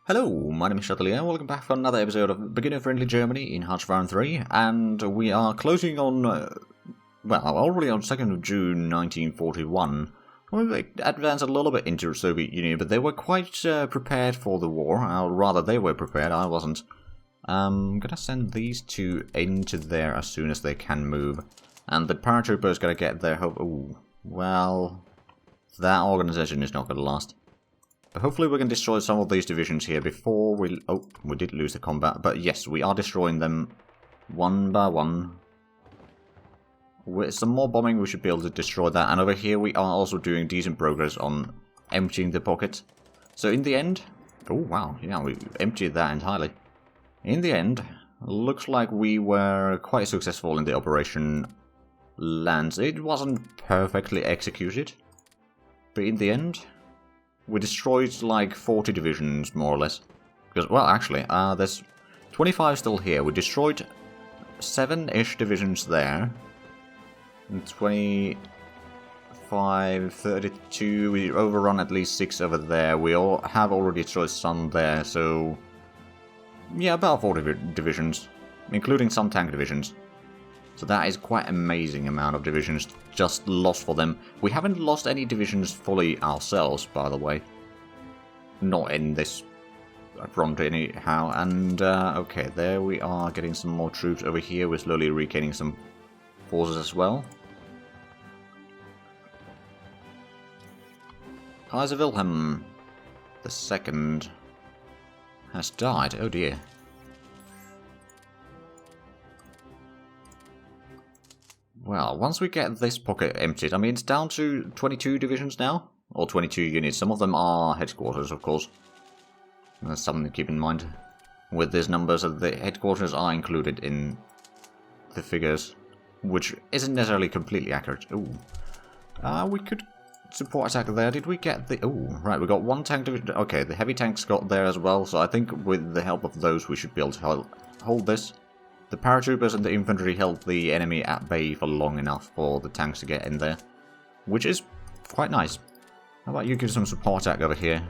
Hello, my name is Chatelier, welcome back for another episode of Beginner Friendly Germany in Ep30, and we are closing on, already on 2nd of June 1941. We advanced a little bit into the Soviet Union, but they were quite prepared for the war, or rather they were prepared, I wasn't. I'm gonna send these two into there as soon as they can move, and the paratroopers gotta get their ooh, well, that organization is not gonna last. Hopefully we can destroy some of these divisions here before we... Oh, we did lose the combat, but yes, we are destroying them one by one. With some more bombing, we should be able to destroy that. And over here, we are also doing decent progress on emptying the pocket. So in the end... Oh, wow, yeah, we emptied that entirely. In the end, looks like we were quite successful in the Operation Lands. It wasn't perfectly executed, but in the end... we destroyed like 40 divisions, more or less. Because, well, actually, there's 25 still here. We destroyed 7-ish divisions there. And 25, 32, we overrun at least 6 over there. We all have already destroyed some there, so... yeah, about 40 divisions, including some tank divisions. So that is quite an amazing amount of divisions just lost for them. We haven't lost any divisions fully ourselves, by the way. Not in this front anyhow. And, okay, there we are getting some more troops over here. We're slowly regaining some forces as well. Kaiser Wilhelm II has died. Oh dear. Well, once we get this pocket emptied, I mean, it's down to 22 divisions now, or 22 units. Some of them are headquarters, of course. That's something to keep in mind. With these numbers, the headquarters are included in the figures, which isn't necessarily completely accurate. Ooh. We could support attack there. Did we get the... ooh, right, we got one tank division. Okay, the heavy tanks got there as well, so I think with the help of those, we should be able to hold this. The paratroopers and the infantry held the enemy at bay for long enough for the tanks to get in there, which is quite nice. How about you give some support attack over here?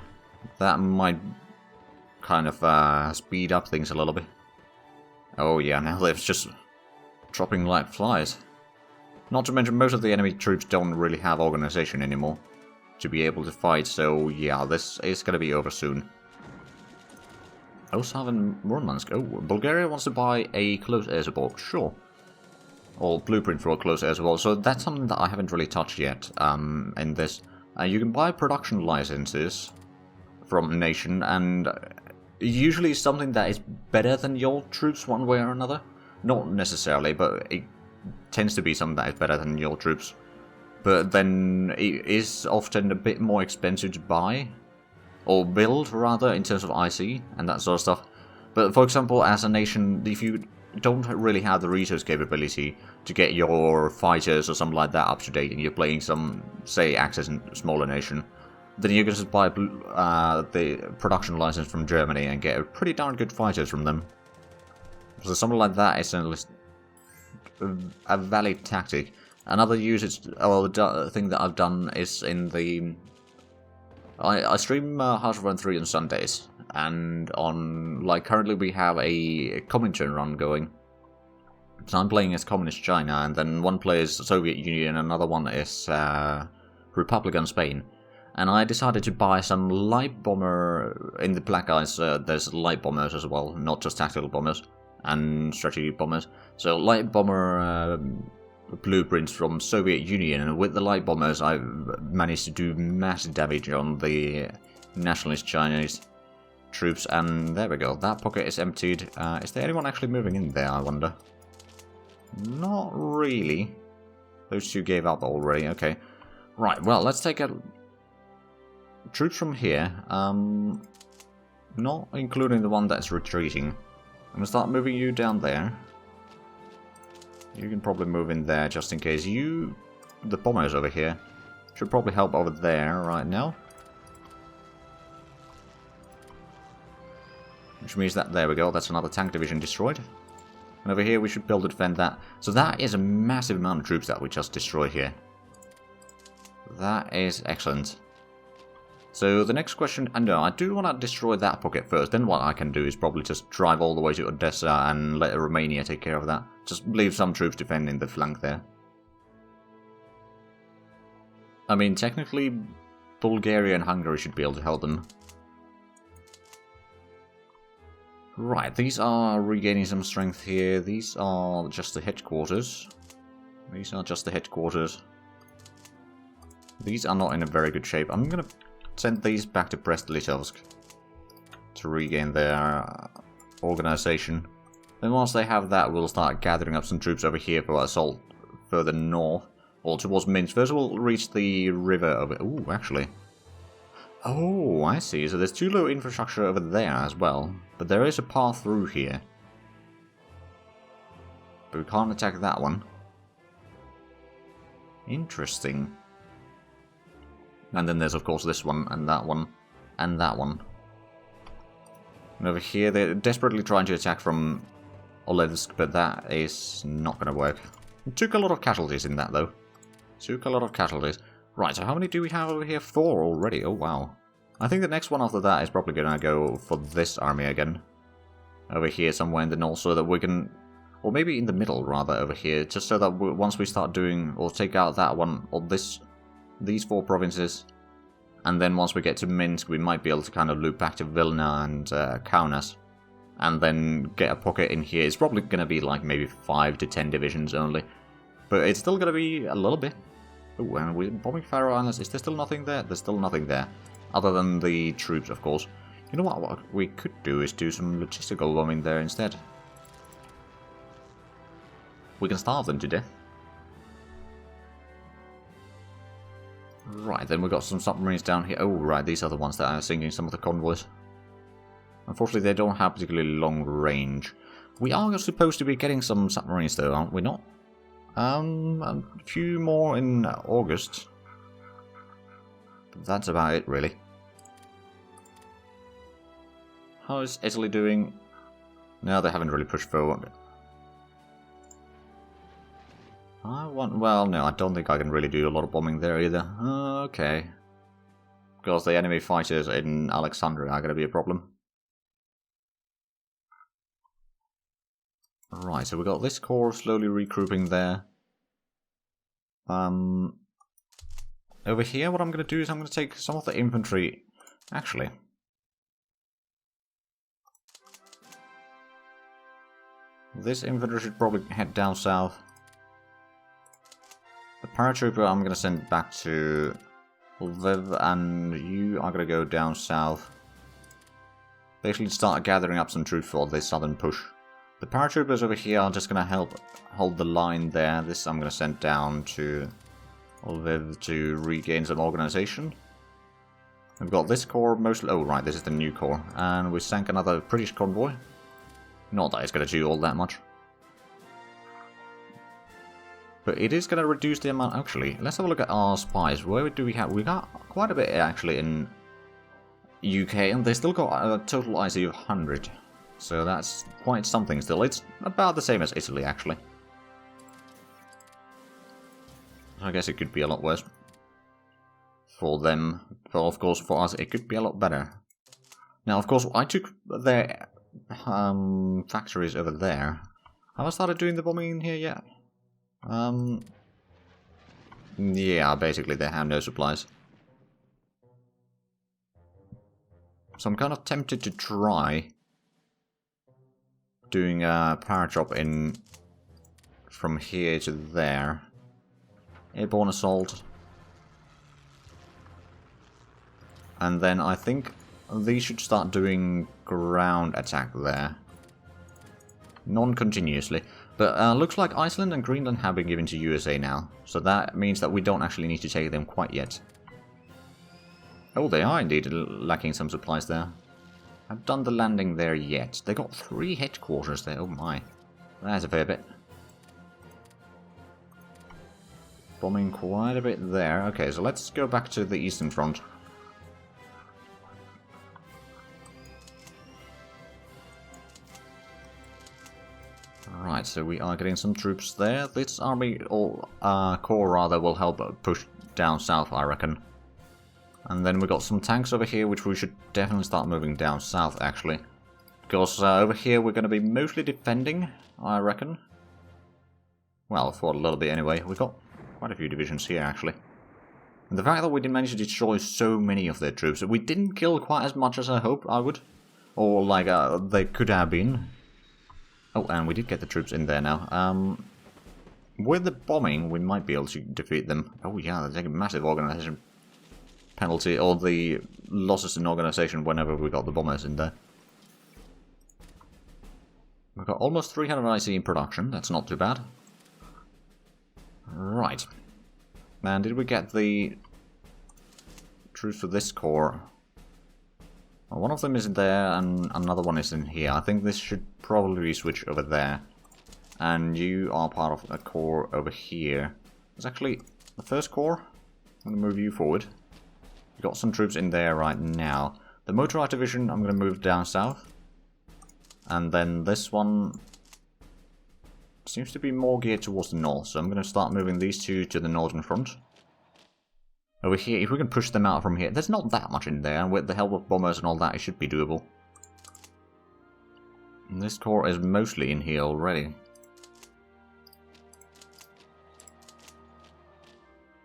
That might kind of speed up things a little bit. Oh yeah, now they're just dropping like flies. Not to mention most of the enemy troops don't really have organization anymore to be able to fight, so yeah, this is going to be over soon. Osav and Murmansk. Oh, Bulgaria wants to buy a close air support. Sure. Or blueprint for a close air support. So that's something that I haven't really touched yet in this. You can buy production licenses from a nation, and usually something that is better than your troops one way or another. Not necessarily, but it tends to be something that is better than your troops. But then it is often a bit more expensive to buy. Or build, rather, in terms of IC and that sort of stuff. But, for example, as a nation, if you don't really have the resource capability to get your fighters or something like that up to date, and you're playing some, say, Axis and smaller nation, then you can just buy the production license from Germany and get pretty darn good fighters from them. So something like that is a valid tactic. Another usage, the thing that I've done is in the... I stream Hearts of Iron 3 on Sundays, and on, like, currently we have a Comintern run going. So I'm playing as Communist China, and then one plays Soviet Union, and another one is Republican Spain. And I decided to buy some light bomber, in the Black Ice there's light bombers as well, not just tactical bombers, and strategic bombers. So light bomber... blueprints from Soviet Union, and with the light bombers I've managed to do massive damage on the nationalist Chinese troops, and there we go, that pocket is emptied. Is there anyone actually moving in there, I wonder? Not really. Those two gave up already, okay. Right, well, let's take troops from here, not including the one that's retreating. I'm gonna start moving you down there. You can probably move in there just in case. The bombers over here, should probably help over there right now. Which means that, there we go, that's another tank division destroyed. And over here we should be able to defend that. So that is a massive amount of troops that we just destroyed here. That is excellent. So the next question, and no, I do want to destroy that pocket first. Then what I can do is probably just drive all the way to Odessa and let Romania take care of that. Just leave some troops defending the flank there. I mean, technically, Bulgaria and Hungary should be able to help them. Right, these are regaining some strength here. These are just the headquarters. These are just the headquarters. These are not in a very good shape. I'm gonna send these back to Brest-Litovsk to regain their organization. Then once they have that, we'll start gathering up some troops over here for assault further north, or towards Minsk. First we'll reach the river over... Ooh, actually. Oh, I see. So there's too low infrastructure over there as well. But there is a path through here. But we can't attack that one. Interesting. And then there's of course this one, and that one, and that one. And over here they're desperately trying to attack from Olevsk, but that is not going to work. Took a lot of casualties in that though. Took a lot of casualties. Right, so how many do we have over here? 4 already, oh wow. I think the next one after that is probably going to go for this army again. Over here somewhere in the north, so that we can... Or maybe in the middle rather, over here, just so that once we start doing, or take out that one, or these 4 provinces, and then once we get to Minsk, we might be able to kind of loop back to Vilna and Kaunas, and then get a pocket in here. It's probably going to be like maybe 5 to 10 divisions only, but it's still going to be a little bit. Oh, and we're bombing Faroe Islands. Is there still nothing there? There's still nothing there, other than the troops, of course. You know what we could do is do some logistical bombing there instead. We can starve them to death. Right, then we've got some submarines down here. Oh, right, these are the ones that are sinking some of the convoys. Unfortunately, they don't have particularly long range. We are supposed to be getting some submarines, though, aren't we not? A few more in August. But that's about it, really. How is Italy doing? No, they haven't really pushed forward. Well, no, I don't think I can really do a lot of bombing there either. Okay. Because the enemy fighters in Alexandria are going to be a problem. Right, so we got this corps slowly regrouping there. Over here, what I'm going to do is I'm going to take some of the infantry. Actually, this infantry should probably head down south. The paratrooper I'm going to send back to Lviv, and you are going to go down south. Basically start gathering up some troops for this southern push. The paratroopers over here are just going to help hold the line there. This I'm going to send down to Lviv to regain some organization. We've got this corps mostly... Oh, right, this is the new corps. And we sank another British convoy. Not that it's going to do all that much. But it is going to reduce the amount... Actually, let's have a look at our spies. Where do we have... We got quite a bit, actually, in UK. And they still got a total IC of 100. So that's quite something still. It's about the same as Italy, actually. I guess it could be a lot worse. For them. But of course, for us, it could be a lot better. Now, of course, I took their factories over there. Have I started doing the bombing in here yet? Yeah, basically they have no supplies. So I'm kind of tempted to try doing a paradrop in from here to there. Airborne assault. And then I think these should start doing ground attack there. Non-continuously. But looks like Iceland and Greenland have been given to USA now. So that means that we don't actually need to take them quite yet. Oh, they are indeed lacking some supplies there. I've done the landing there yet. They got 3 headquarters there. Oh my. That's a fair bit. Bombing quite a bit there. Okay, so let's go back to the Eastern Front. Right, so we are getting some troops there. This army, or corps rather, will help push down south, I reckon. And then we got some tanks over here, which we should definitely start moving down south, actually. Because over here we're going to be mostly defending, I reckon. Well, for a little bit anyway. We've got quite a few divisions here, actually. And the fact that we didn't manage to destroy so many of their troops, we didn't kill quite as much as I hoped I would. Or like they could have been. Oh, and we did get the troops in there now. With the bombing, we might be able to defeat them. Oh yeah, they're taking massive organization penalty, or the losses in organization whenever we got the bombers in there. We've got almost 300 IC in production, that's not too bad. Right. And did we get the troops for this corps? Well, one of them is in there, and another one is in here. I think this should probably switch over there. And you are part of a corps over here. It's actually the first corps. I'm going to move you forward. We've got some troops in there right now. The motorized division I'm going to move down south. And then this one seems to be more geared towards the north. So I'm going to start moving these two to the northern front. Over here, if we can push them out from here, there's not that much in there. And with the help of bombers and all that, it should be doable. And this corps is mostly in here already.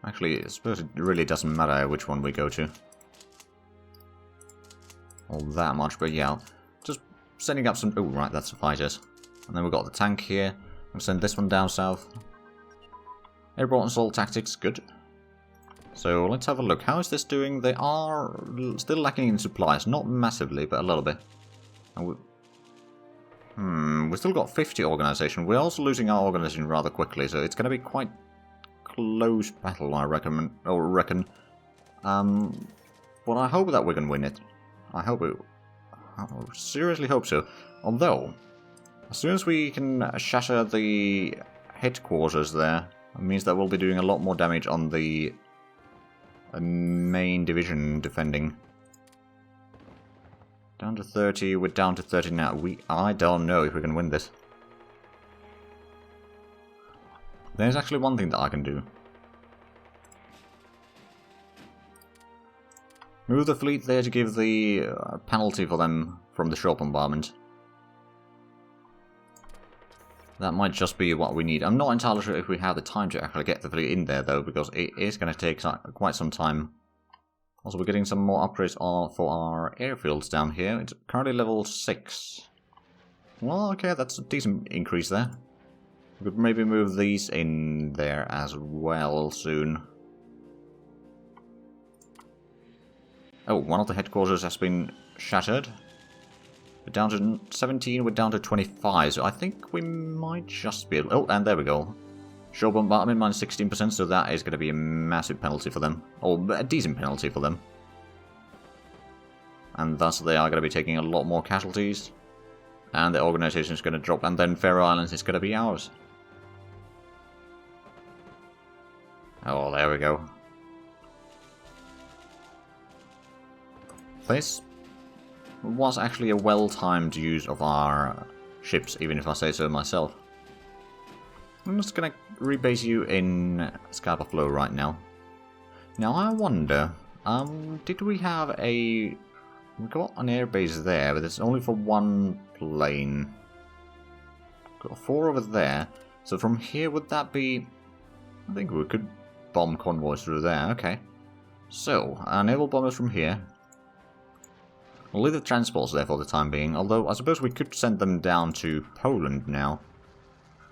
Actually, I suppose it really doesn't matter which one we go to. All that much, but yeah. Just sending up some... Oh, right, that's the fighters. And then we've got the tank here. I'll send this one down south. Airborne assault tactics, good. So let's have a look. How is this doing? They are still lacking in supplies. Not massively, but a little bit. And we still got 50 organization. We're also losing our organization rather quickly, so it's going to be quite close battle, I reckon. But I hope that we can win it. I seriously hope so. Although, as soon as we can shatter the headquarters there, it means that we'll be doing a lot more damage on the main division defending. Down to 30, we're down to 30 now. I don't know if we can win this. There's actually one thing that I can do. Move the fleet there to give the penalty for them from the shore bombardment. That might just be what we need. I'm not entirely sure if we have the time to actually get the fleet in there though, because it is going to take quite some time. Also, we're getting some more upgrades for our airfields down here. It's currently level 6. Well, okay, that's a decent increase there. We could maybe move these in there as well soon. Oh, one of the headquarters has been shattered. We're down to 17, we're down to 25, so I think we might just be able... Oh, and there we go. Shore bombardment minus 16%, so that is going to be a massive penalty for them. Or a decent penalty for them. And thus they are going to be taking a lot more casualties. And the organization is going to drop, and then Faroe Islands is going to be ours. Oh, there we go. This was actually a well-timed use of our ships, even if I say so myself. I'm just gonna rebase you in Scapa Flow right now. Now I wonder, did we have a... We got an airbase there, but it's only for one plane. Got 4 over there. So from here, would that be... I think we could bomb convoys through there, okay. So, naval bombers from here. We'll leave the transports there for the time being, although I suppose we could send them down to Poland now.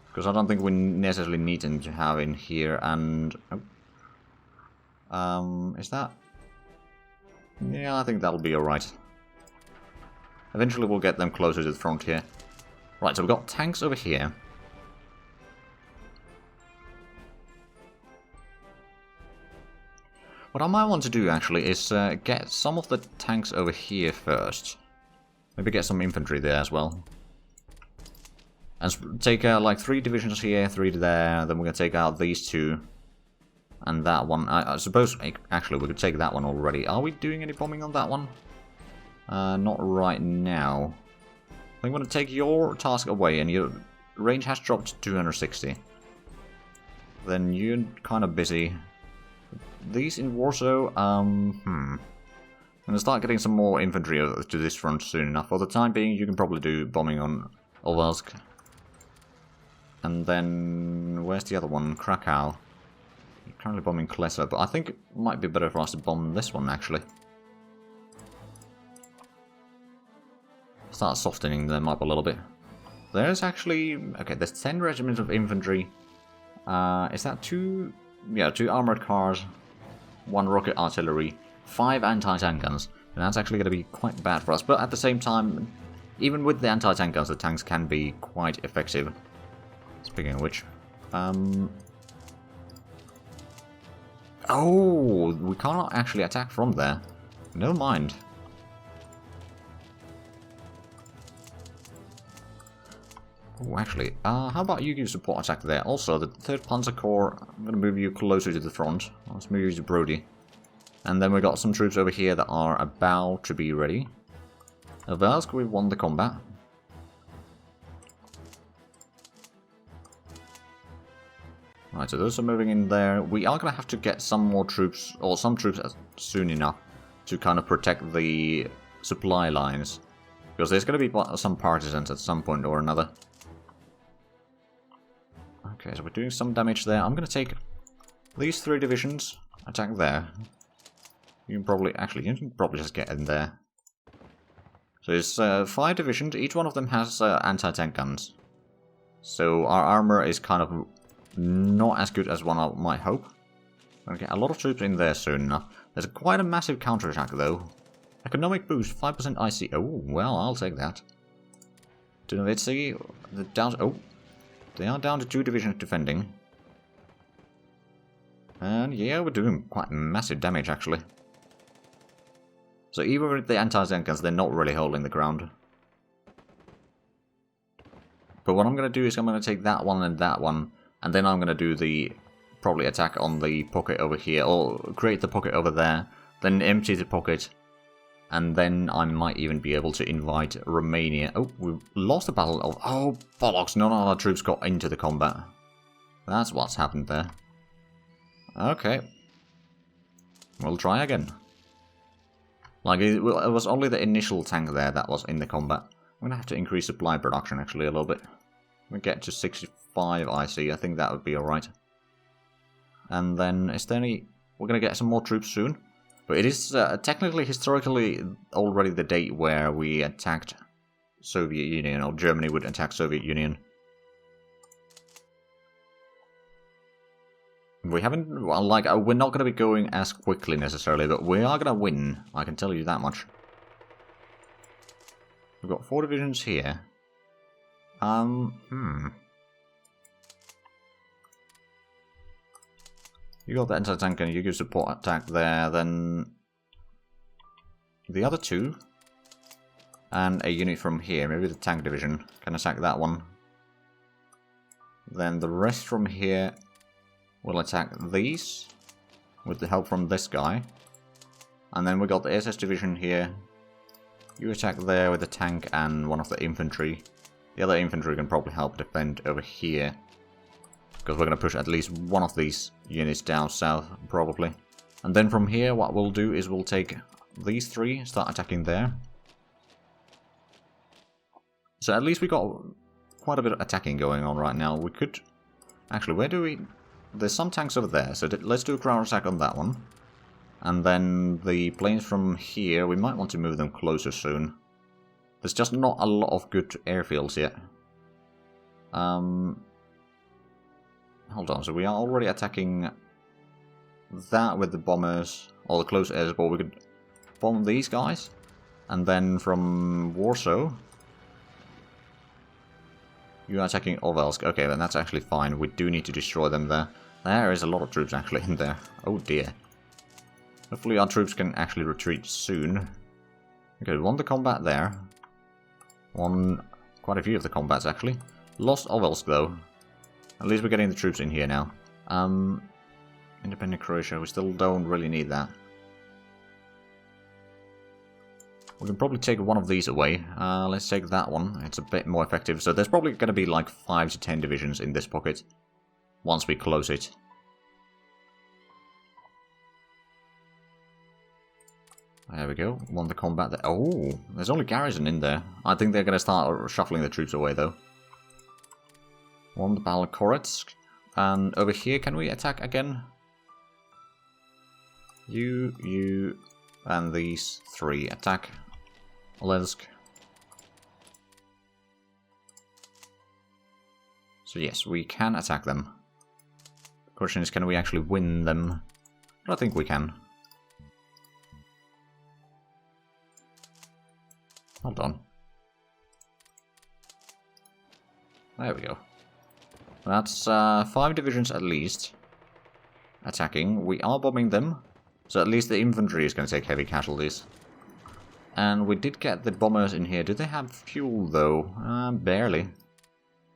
Because I don't think we necessarily need them to have in here, and... Oh. Is that... Yeah, I think that'll be alright. Eventually we'll get them closer to the front here. Right, so we've got tanks over here. What I might want to do, actually, is get some of the tanks over here first. Maybe get some infantry there as well. And take like 3 divisions here, 3 there, then we're going to take out these 2. And that one. I suppose, actually, we could take that one already. Are we doing any bombing on that one? Not right now. I'm going to take your task away, and your range has dropped to 260. Then you're kind of busy. these in Warsaw. I'm gonna start getting some more infantry to this front soon enough. For the time being, you can probably do bombing on Ovelsk. And then, where's the other one? Krakow. You're currently bombing Klesa, but I think it might be better for us to bomb this one, actually. Start softening them up a little bit. There's actually... okay, there's 10 regiments of infantry. Is that 2... yeah, 2 armored cars, 1 rocket artillery, 5 anti-tank guns. And that's actually going to be quite bad for us. But at the same time, even with the anti-tank guns, the tanks can be quite effective. Speaking of which... oh, we cannot actually attack from there. Never mind. Oh, actually, how about you give support attack there? Also, the 3rd Panzer Corps, I'm going to move you closer to the front. Let's move you to Brody. And then we got some troops over here that are about to be ready. Ovelsk, we've won the combat. Right, so those are moving in there. We are going to have to get some more troops, or some troops soon enough, to kind of protect the supply lines. Because there's going to be some partisans at some point or another. Okay, so we're doing some damage there. I'm going to take these 3 divisions, attack there. You can probably, actually, you can probably just get in there. So it's 5 divisions, each one of them has anti-tank guns. So our armor is kind of not as good as one might hope. We're going to get a lot of troops in there soon enough. There's quite a massive counterattack though. Economic boost, 5% IC. Oh, well, I'll take that. Dunovitsi, the down. Oh, they are down to 2 divisions defending. And yeah, we're doing quite massive damage actually. So even with the anti-tank guns, they're not really holding the ground. But what I'm going to do is I'm going to take that one and that one. And then I'm going to do the, probably attack on the pocket over here, or create the pocket over there, then empty the pocket, and then I might even be able to invite Romania. Oh, we lost the battle of, oh bollocks, none of our troops got into the combat. That's what's happened there. Okay. We'll try again. Like, it was only the initial tank there that was in the combat. I'm going to have to increase supply production actually a little bit. We get to 65 IC, I think that would be alright. And then, is there any... we're going to get some more troops soon. But it is technically, historically, already the date where we attacked Soviet Union, or Germany would attack Soviet Union. We haven't, well, like, we're not going to be going as quickly necessarily, but we are going to win, I can tell you that much. We've got 4 divisions here. You got the anti-tank and you give support attack there, then the other 2 and a unit from here, maybe the tank division, can attack that one. Then the rest from here will attack these with the help from this guy. And then we got the SS division here. You attack there with the tank and one of the infantry. The other infantry can probably help defend over here. Because we're going to push at least one of these units down south, probably. And then from here, what we'll do is we'll take these 3, start attacking there. So at least we got quite a bit of attacking going on right now. We could... actually, where do we... there's some tanks over there, so let's do a ground attack on that one. And then the planes from here, we might want to move them closer soon. There's just not a lot of good airfields yet. Hold on, so we are already attacking that with the bombers, or the close air support. We could bomb these guys, and then from Warsaw, you are attacking Ovelsk. Okay, then that's actually fine. We do need to destroy them there. There is a lot of troops actually in there. Oh dear. Hopefully our troops can actually retreat soon. Okay, we won the combat there. Won quite a few of the combats actually. Lost Ovelsk though. At least we're getting the troops in here now. Independent Croatia, we still don't really need that. We can probably take one of these away. Let's take that one. It's a bit more effective. So there's probably going to be like 5 to 10 divisions in this pocket once we close it. There we go. Won the combat there. Oh, there's only garrison in there. I think they're going to start shuffling the troops away, though. Won the Battle of Koretsk. And over here, can we attack again? You, and these three attack. Olensk. So yes, we can attack them. The question is, can we actually win them? I think we can. Hold on. There we go. That's 5 divisions at least. Attacking. We are bombing them. So at least the infantry is going to take heavy casualties. And we did get the bombers in here. Did they have fuel though? Barely.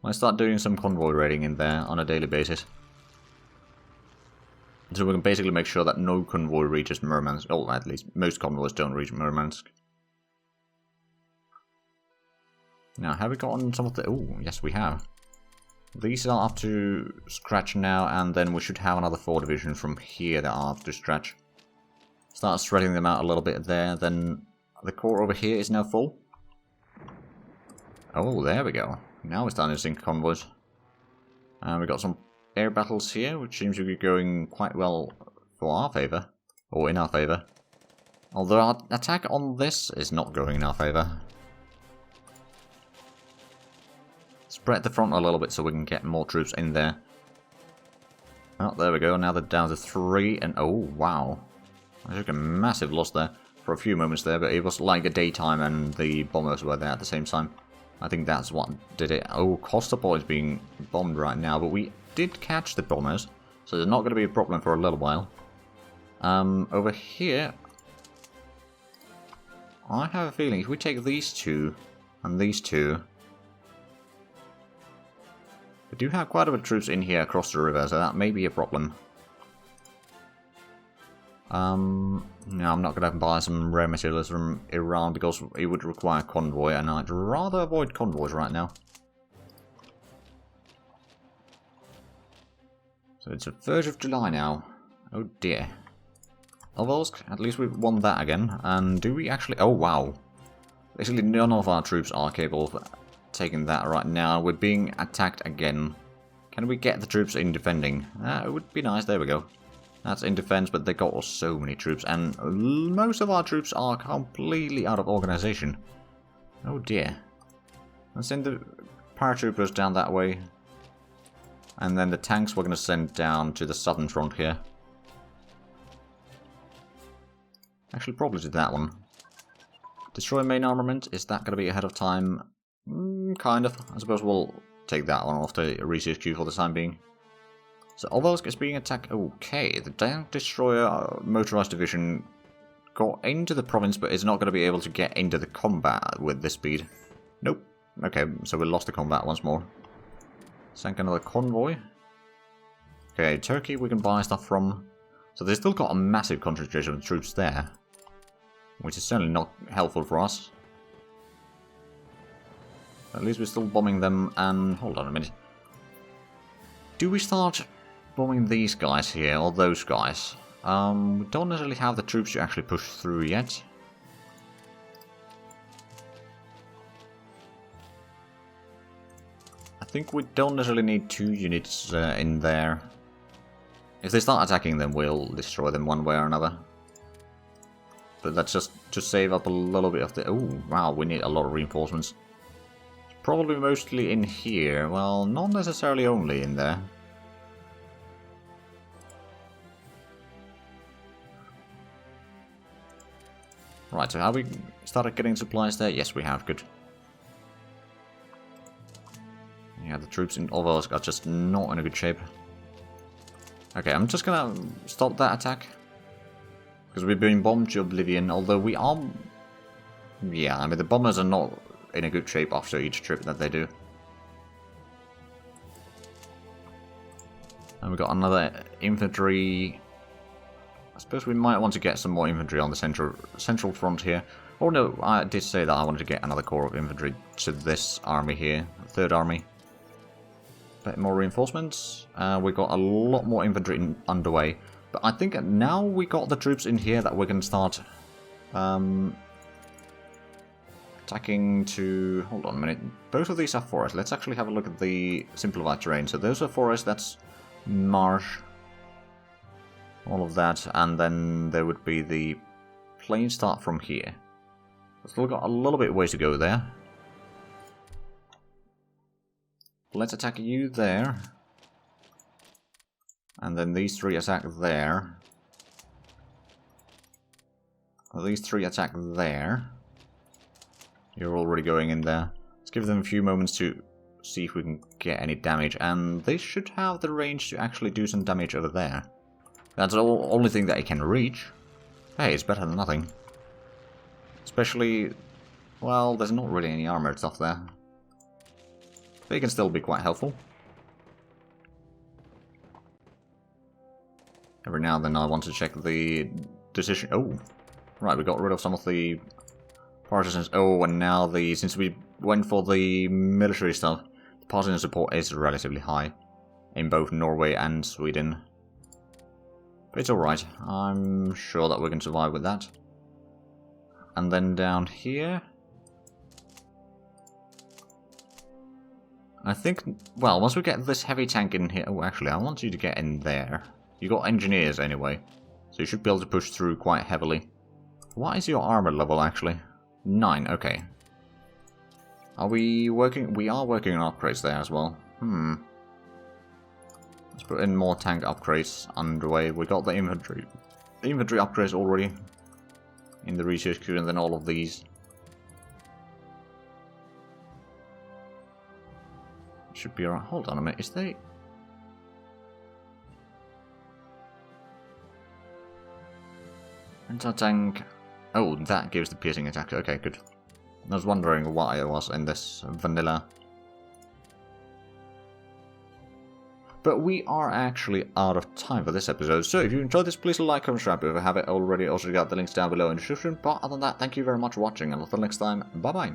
I'll start doing some convoy raiding in there on a daily basis. So we can basically make sure that no convoy reaches Murmansk. Oh, at least most convoys don't reach Murmansk. Now, have we gotten some of the... Oh, yes we have. These are up to scratch now, and then we should have another 4 divisions from here that are up to scratch. Start spreading them out a little bit there, then the core over here is now full. Oh, there we go. Now we're starting to sink convoys. And we got some air battles here, which seems to be going quite well for our favour. Or in our favour. Although our attack on this is not going in our favour. Spread the front a little bit so we can get more troops in there. Oh, there we go. Now they're down to 3, and oh, wow. I took a massive loss there for a few moments there, but it was like a daytime and the bombers were there at the same time. I think that's what did it. Oh, Kostopol is being bombed right now, but we did catch the bombers, so there's not going to be a problem for a little while. Over here, I have a feeling if we take these 2 and these 2, we do have quite a bit of troops in here across the river, so that may be a problem. No, I'm not going to buy some rare materials from Iran because it would require convoy, and I'd rather avoid convoys right now. So it's the 3rd of July now. Oh dear. Ovelsk, at least we've won that again. And do we actually... Oh wow. Basically none of our troops are capable of taking that right now. We're being attacked again. Can we get the troops in defending? It would be nice. There we go. That's in defense, but they got so many troops, and most of our troops are completely out of organization. Oh dear. Let's send the paratroopers down that way. And then the tanks we're going to send down to the southern front here. Actually, probably to that one. Destroy main armament, is that going to be ahead of time? Kind of. I suppose we'll take that one off the research queue for the time being. So Ovelsk is being attacked. Okay, the tank destroyer motorized division got into the province, but is not going to be able to get into the combat with this speed. Nope. Okay, so we lost the combat once more. Sank another convoy. Okay, Turkey we can buy stuff from. So they've still got a massive concentration of troops there, which is certainly not helpful for us. At least we're still bombing them, and hold on a minute. Do we start bombing these guys here, or those guys? We don't necessarily have the troops to actually push through yet. I think we don't necessarily need 2 units in there. If they start attacking them, we'll destroy them one way or another. But that's just to save up a little bit of the... Oh, wow, we need a lot of reinforcements. Probably mostly in here. Well, not necessarily only in there. Right, so have we started getting supplies there? Yes, we have. Good. Yeah, the troops in Ovelsk are just not in a good shape. Okay, I'm just gonna stop that attack. Because we've been bombed to oblivion, although we are... Yeah, I mean, the bombers are not in a good shape after each trip that they do. And we've got another infantry... I suppose we might want to get some more infantry on the central front here. Oh no, I did say that I wanted to get another corps of infantry to this army here, the 3rd army. Bit more reinforcements. We've got a lot more infantry underway. But I think now we got the troops in here that we can start Attacking to... hold on a minute. Both of these are forests. Let's actually have a look at the simplified terrain. So those are forests, that's marsh. All of that. And then there would be the plain start from here. We've still got a little bit of ways to go there. Let's attack you there. And then these three attack there. These three attack there. You're already going in there. Let's give them a few moments to see if we can get any damage. And they should have the range to actually do some damage over there. That's the only thing that it can reach. Hey, it's better than nothing. Especially... well, there's not really any armored stuff there. They can still be quite helpful. Every now and then I want to check the decision... oh! Right, we got rid of some of the partisans. Oh, and now since we went for the military stuff, the partisan support is relatively high in both Norway and Sweden. But it's alright. I'm sure that we can survive with that. And then down here... I think, well, once we get this heavy tank in here... oh, actually, I want you to get in there. You got engineers anyway, so you should be able to push through quite heavily. What is your armor level, actually? 9, okay. Are we working? We are working on upgrades there as well. Let's put in more tank upgrades underway. We got the infantry upgrades already in the research queue, and then all of these. Should be alright. Hold on a minute, is they... anti-tank... oh, that gives the piercing attack. Okay, good. I was wondering why it was in this vanilla. But we are actually out of time for this episode, so if you enjoyed this, please like, comment, subscribe if you haven't already. Also got the links down below in the description. But other than that, thank you very much for watching, and until next time, bye bye.